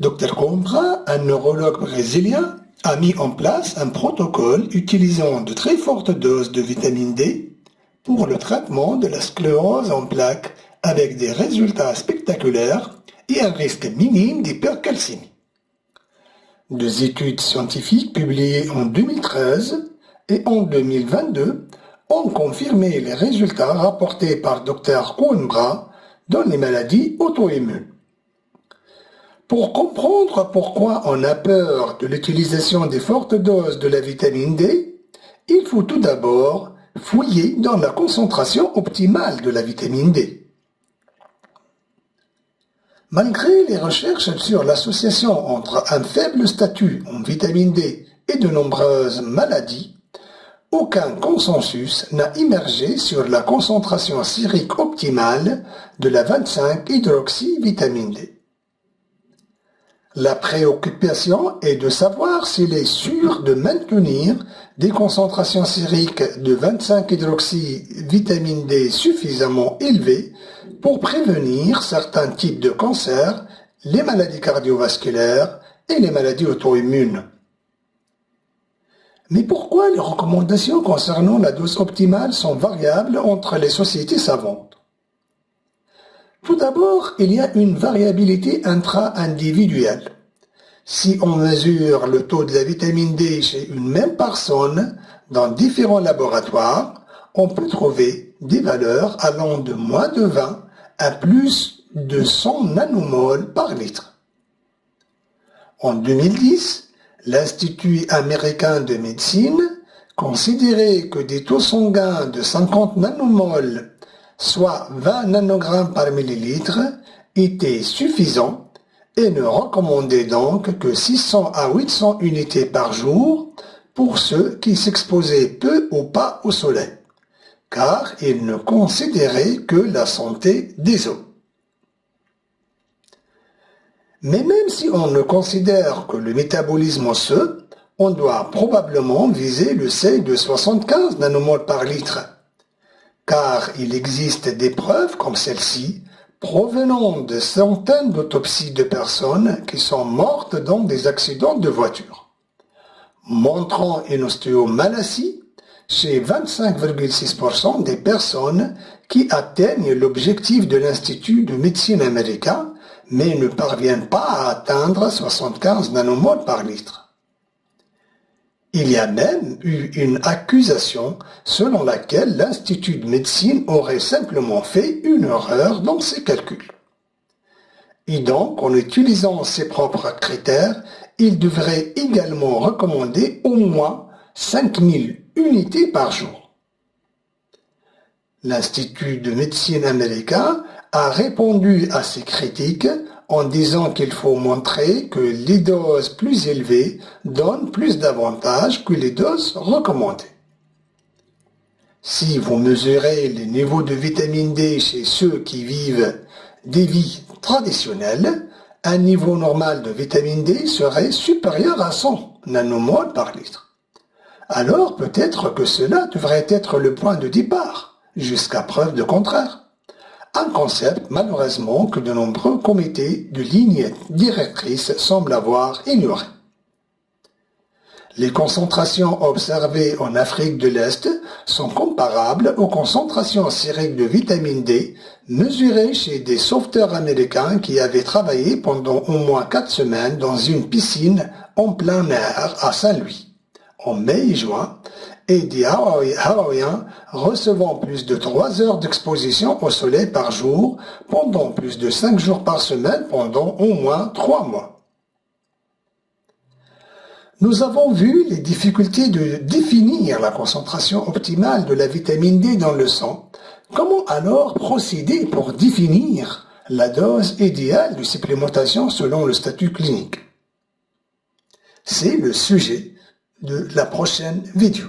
Dr Coimbra, un neurologue brésilien, a mis en place un protocole utilisant de très fortes doses de vitamine D pour le traitement de la sclérose en plaques avec des résultats spectaculaires et un risque minime d'hypercalcémie. Deux études scientifiques publiées en 2013 et en 2022 ont confirmé les résultats rapportés par Dr Coimbra dans les maladies auto-immunes. Pour comprendre pourquoi on a peur de l'utilisation des fortes doses de la vitamine D, il faut tout d'abord fouiller dans la concentration optimale de la vitamine D. Malgré les recherches sur l'association entre un faible statut en vitamine D et de nombreuses maladies, aucun consensus n'a émergé sur la concentration sérique optimale de la 25-hydroxyvitamine D. La préoccupation est de savoir s'il est sûr de maintenir des concentrations sériques de 25-hydroxyvitamine D suffisamment élevées pour prévenir certains types de cancers, les maladies cardiovasculaires et les maladies auto-immunes. Mais pourquoi les recommandations concernant la dose optimale sont variables entre les sociétés savantes? Tout d'abord, il y a une variabilité intra-individuelle. Si on mesure le taux de la vitamine D chez une même personne dans différents laboratoires, on peut trouver des valeurs allant de moins de 20 à plus de 100 nanomoles par litre. En 2010, l'Institut américain de médecine considérait que des taux sanguins de 50 nanomoles, soit 20 nanogrammes par millilitre, étaient suffisants et ne recommandait donc que 600 à 800 unités par jour pour ceux qui s'exposaient peu ou pas au soleil, car il ne considérait que la santé des os. Mais même si on ne considère que le métabolisme osseux, on doit probablement viser le seuil de 75 nanomoles par litre, car il existe des preuves comme celle-ci provenant de centaines d'autopsies de personnes qui sont mortes dans des accidents de voiture, montrant une ostéomalacie chez 25,6% des personnes qui atteignent l'objectif de l'Institut de médecine américain, mais ne parviennent pas à atteindre 75 nanomoles par litre. Il y a même eu une accusation selon laquelle l'Institut de médecine aurait simplement fait une erreur dans ses calculs. Et donc, en utilisant ses propres critères, il devrait également recommander au moins 5000 unités par jour. L'Institut de médecine américain a répondu à ces critiques en disant qu'il faut montrer que les doses plus élevées donnent plus d'avantages que les doses recommandées. Si vous mesurez les niveaux de vitamine D chez ceux qui vivent des vies traditionnelles, un niveau normal de vitamine D serait supérieur à 100 nanomoles par litre. Alors peut-être que cela devrait être le point de départ, jusqu'à preuve de contraire. Un concept, malheureusement, que de nombreux comités de lignes directrices semblent avoir ignoré. Les concentrations observées en Afrique de l'Est sont comparables aux concentrations sériques de vitamine D mesurées chez des sauveteurs américains qui avaient travaillé pendant au moins 4 semaines dans une piscine en plein air à Saint-Louis, en mai et juin, et des Hawaïens recevant plus de 3 heures d'exposition au soleil par jour pendant plus de 5 jours par semaine pendant au moins 3 mois. Nous avons vu les difficultés de définir la concentration optimale de la vitamine D dans le sang. Comment alors procéder pour définir la dose idéale de supplémentation selon le statut clinique? C'est le sujet de la prochaine vidéo.